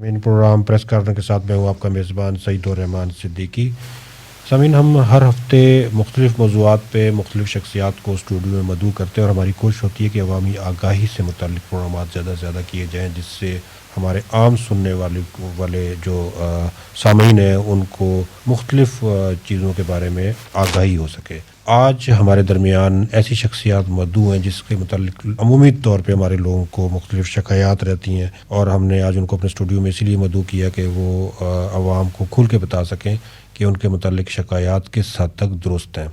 ان programme press corner کے ساتھ میں ہوں آپ کا میزبان سعید الرحمان صدیقی. سامعین، ہم ہر ہفتے مختلف موضوعات پہ مختلف شخصیات کو اسٹوڈیو میں مدعو کرتے ہیں اور ہماری کوشش ہوتی ہے کہ عوامی آگاہی سے متعلق پروگرامات زیادہ سے زیادہ کیے جائیں، جس سے ہمارے عام سننے والے جو سامعین ہیں ان کو مختلف چیزوں کے بارے میں آگاہی ہو سکے. آج ہمارے درمیان ایسی شخصیات مدعو ہیں جس کے متعلق عمومی طور پہ ہمارے لوگوں کو مختلف شکایات رہتی ہیں، اور ہم نے آج ان کو اپنے اسٹوڈیو میں اسی لیے مدعو کیا کہ وہ عوام کو کھل کے بتا سکیں کہ ان کے متعلق شکایات کس حد تک درست ہیں.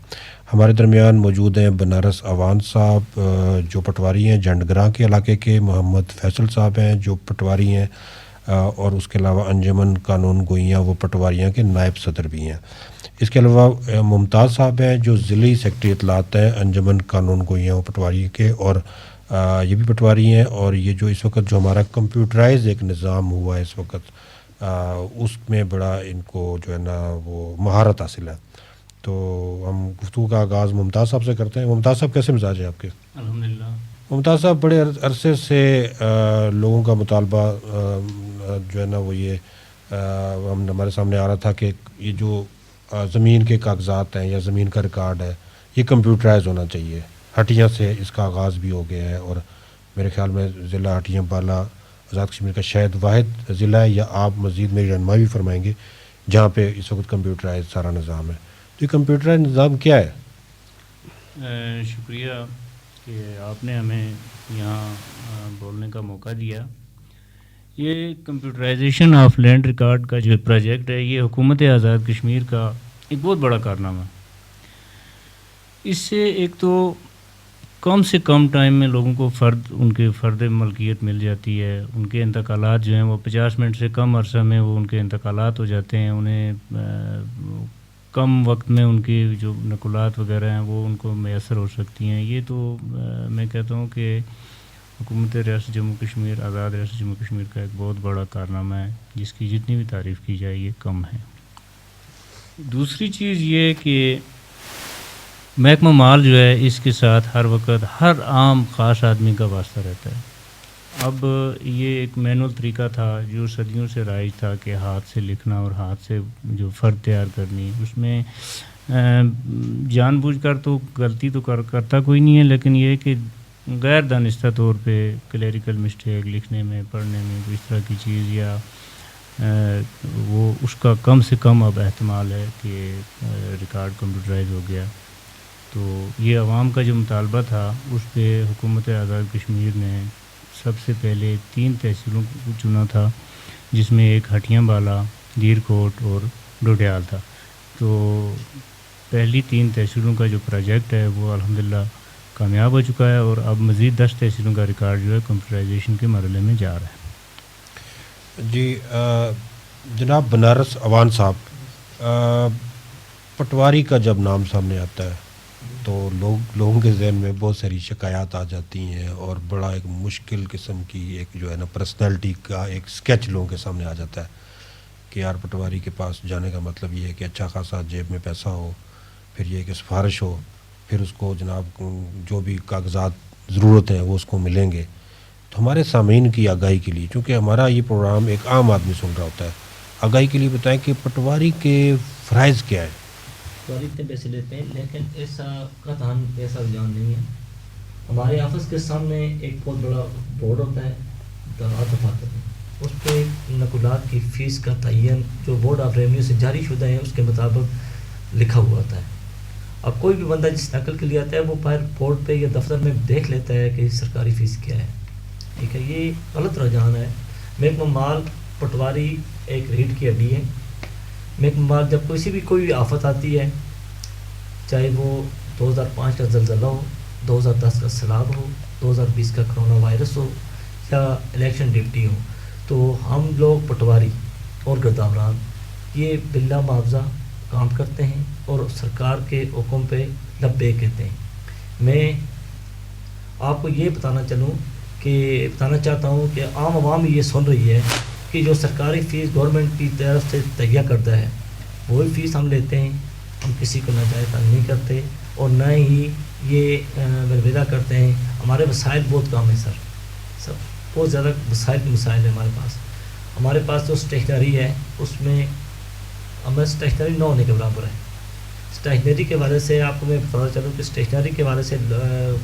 ہمارے درمیان موجود ہیں بنارس اعوان صاحب جو پٹواری ہیں جھنڈگراں کے علاقے کے، محمد فیصل صاحب ہیں جو پٹواری ہیں، اور اس کے علاوہ انجمن قانون گوئیاں وہ پٹواریاں کے نائب صدر بھی ہیں. اس کے علاوہ ممتاز صاحب ہیں جو ضلعی سیکرٹری اطلاعات ہیں انجمن قانون گوئیاں وہ پٹواری کے، اور یہ بھی پٹواری ہیں. اور یہ جو اس وقت جو ہمارا کمپیوٹرائز ایک نظام ہوا ہے اس وقت، اس میں بڑا ان کو جو ہے نا وہ مہارت حاصل ہے. تو ہم گفتگو کا آغاز ممتاز صاحب سے کرتے ہیں. ممتاز صاحب کیسے مزاج ہیں آپ کے؟ الحمدللہ. ممتاز صاحب، بڑے عرصے سے لوگوں کا مطالبہ جو ہے نا وہ یہ ہمارے سامنے آ رہا تھا کہ یہ جو زمین کے کاغذات ہیں یا زمین کا ریکارڈ ہے یہ کمپیوٹرائز ہونا چاہیے. ہٹیاں سے اس کا آغاز بھی ہو گیا ہے، اور میرے خیال میں ضلع ہٹیاں بالا آزاد کشمیر کا شاید واحد ضلع ہے، یا آپ مزید میری رہنمائی بھی فرمائیں گے، جہاں پہ اس وقت کمپیوٹرائز سارا نظام ہے. تو یہ کمپیوٹرائز نظام کیا ہے؟ شکریہ کہ آپ نے ہمیں یہاں بولنے کا موقع دیا. یہ کمپیوٹرائزیشن آف لینڈ ریکارڈ کا جو پروجیکٹ ہے یہ حکومت آزاد کشمیر کا ایک بہت بڑا کارنامہ. اس سے ایک تو کم سے کم ٹائم میں لوگوں کو ان کے فرد ملکیت مل جاتی ہے. ان کے انتقالات جو ہیں وہ 50 منٹ سے کم عرصہ میں وہ ان کے انتقالات ہو جاتے ہیں. انہیں کم وقت میں ان کی جو نقلات وغیرہ ہیں وہ ان کو میسر ہو سکتی ہیں. یہ تو میں کہتا ہوں کہ حکومت ریاست جموں کشمیر، آزاد ریاست جموں کشمیر کا ایک بہت بڑا کارنامہ ہے، جس کی جتنی بھی تعریف کی جائے یہ کم ہے. دوسری چیز یہ کہ محکمہ مال جو ہے اس کے ساتھ ہر وقت ہر عام خاص آدمی کا واسطہ رہتا ہے. اب یہ ایک مینول طریقہ تھا جو صدیوں سے رائج تھا کہ ہاتھ سے لکھنا اور ہاتھ سے جو فرد تیار کرنی، اس میں جان بوجھ کر تو غلطی تو کرتا کوئی نہیں ہے، لیکن یہ کہ غیر دانستہ طور پہ کلیریکل مسٹیک لکھنے میں پڑھنے میں کوئی اس طرح کی چیز یا وہ اس کا کم سے کم اب احتمال ہے کہ ریکارڈ کمپیوٹرائز ہو گیا. تو یہ عوام کا جو مطالبہ تھا اس پہ حکومت آزاد کشمیر نے سب سے پہلے 3 تحصیلوں کو چنا تھا، جس میں ایک ہٹیاں بالا، دیر کوٹ اور ڈوڈیال تھا. تو پہلی 3 تحصیلوں کا جو پروجیکٹ ہے وہ الحمدللہ کامیاب ہو چکا ہے، اور اب مزید 10 تحصیلوں کا ریکارڈ جو ہے کمپیوٹرائزیشن کے مرحلے میں جا رہا ہے. جی جناب بنارس اعوان صاحب، پٹواری کا جب نام سامنے آتا ہے تو لوگوں کے ذہن میں بہت ساری شکایات آ جاتی ہیں، اور بڑا ایک مشکل قسم کی ایک جو ہے نا پرسنالٹی کا ایک سکیچ لوگوں کے سامنے آ جاتا ہے کہ یار پٹواری کے پاس جانے کا مطلب یہ ہے کہ اچھا خاصا جیب میں پیسہ ہو، پھر یہ کہ سفارش ہو، پھر اس کو جناب جو بھی کاغذات ضرورت ہیں وہ اس کو ملیں گے. تو ہمارے سامعین کی آگاہی کے لیے، چونکہ ہمارا یہ پروگرام ایک عام آدمی سن رہا ہوتا ہے، آگاہی کے لیے بتائیں کہ پٹواری کے فرائض کیا ہے؟ پٹواری اتنے پیسے لیتے ہیں، لیکن ایسا قطعاً ایسا رجحان نہیں ہے. ہمارے آفس کے سامنے ایک بہت بڑا بورڈ ہوتا ہے دفاتر میں، اس پہ نقلات کی فیس کا تعین جو بورڈ آف ریونیو سے جاری شدہ ہیں اس کے مطابق لکھا ہوا ہوتا ہے. اب کوئی بھی بندہ جس نقل کے لیے آتا ہے وہ باہر بورڈ پہ یا دفتر میں دیکھ لیتا ہے کہ سرکاری فیس کیا ہے. ٹھیک ہے، یہ غلط رجحان ہے. محکمہ مال پٹواری ایک ریڑھ کی ہڈی ہے. محکمہ مال جب کوئی آفت آتی ہے، چاہے وہ 2005 کا زلزلہ ہو، 2010 کا سیلاب ہو، 2020 کا کرونا وائرس ہو یا الیکشن ڈپٹی ہو، تو ہم لوگ پٹواری اور گرداوران یہ بلا معاوضہ کام کرتے ہیں اور سرکار کے حکم پہ لبے کہتے ہیں. میں آپ کو یہ بتانا چاہتا ہوں کہ عام عوام یہ سن رہی ہے کہ جو سرکاری فیس گورنمنٹ کی طرف سے تہیہ کرتا ہے وہی فیس ہم لیتے ہیں. ہم کسی کو ناجائز تنگ نہیں کرتے اور نہ ہی یہ ولولہ کرتے ہیں. ہمارے وسائل بہت کم ہیں سر، بہت زیادہ وسائل کے مسائل ہیں ہمارے پاس. ہمارے پاس جو اسٹیشنری ہے اس میں ہمیں اسٹیشنری نہ ہونے کے برابر ہے. اسٹیشنری کے حوالے سے آپ کو میں بتا چلوں کہ اسٹیشنری کے حوالے سے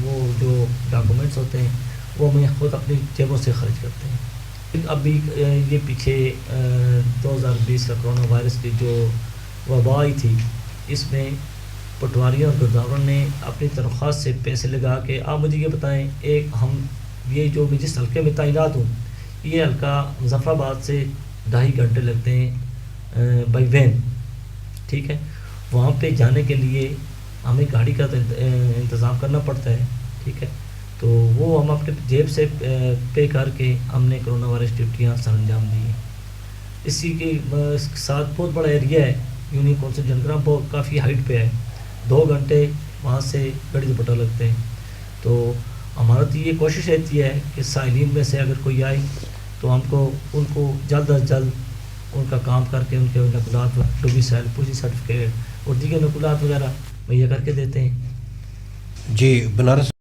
وہ جو ڈاکومنٹس ہوتے ہیں وہ ہمیں خود اپنی جیبوں سے خرچ کرتے ہیں. ابھی یہ پیچھے 2020 کا کرونا وائرس کی جو وبا آئی تھی اس میں پٹواریوں اور گرداوروں نے اپنی تنخواہ سے پیسے لگا کے آپ مجھے یہ بتائیں ایک ہم یہ جو میں جس حلقے میں تعینات ہوں یہ حلقہ مظفر آباد سے 2.5 گھنٹے لگتے ہیں بائی وین. ٹھیک ہے, وہاں پہ جانے کے لیے ہمیں گاڑی کا انتظام کرنا پڑتا ہے. ٹھیک ہے, تو وہ ہم اپنے جیب سے پے کر کے ہم نے کرونا وائرس ڈیوٹیاں سر انجام دی ہیں. اسی کے ساتھ بہت بڑا ایریا ہے یونین کونسل جنگرہ, بہت کافی ہائٹ پہ ہے. 2 گھنٹے وہاں سے گڑی دوپٹہ لگتے ہیں. تو ہمارا تو یہ کوشش رہتی ہے کہ سائلین میں سے اگر کوئی آئے تو ہم کو ان کو جلد از جلد ان کا کام کر کے ان کے نقلات ڈومیسائل پولیس سرٹیفکیٹ اور دیگر نقلات وغیرہ مہیا کر کے دیتے ہیں. جی, بنارس